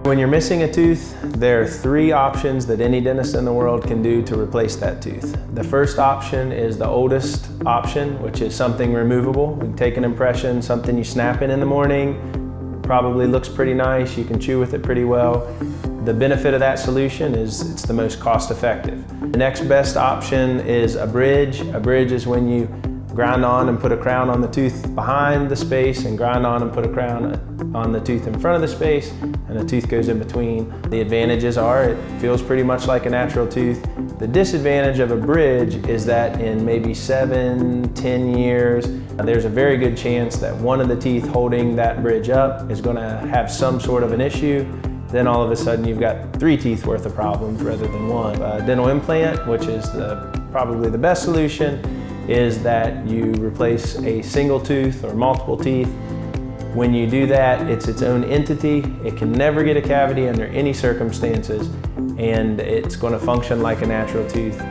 When you're missing a tooth, there are 3 options that any dentist in the world can do to replace that tooth. The first option is the oldest option, which is something removable. We can take an impression, something you snap in the morning, probably looks pretty nice, you can chew with it pretty well. The benefit of that solution is it's the most cost effective. The next best option is a bridge. A bridge is when you grind on and put a crown on the tooth behind the space and grind on and put a crown on the tooth in front of the space, and the tooth goes in between. The advantages are it feels pretty much like a natural tooth. The disadvantage of a bridge is that in maybe 7-10 years, there's a very good chance that one of the teeth holding that bridge up is going to have some sort of an issue. Then all of a sudden you've got 3 teeth worth of problems rather than 1. A dental implant, which is probably the best solution, is that you replace a single tooth or multiple teeth. When you do that, it's its own entity. It can never get a cavity under any circumstances, and it's going to function like a natural tooth.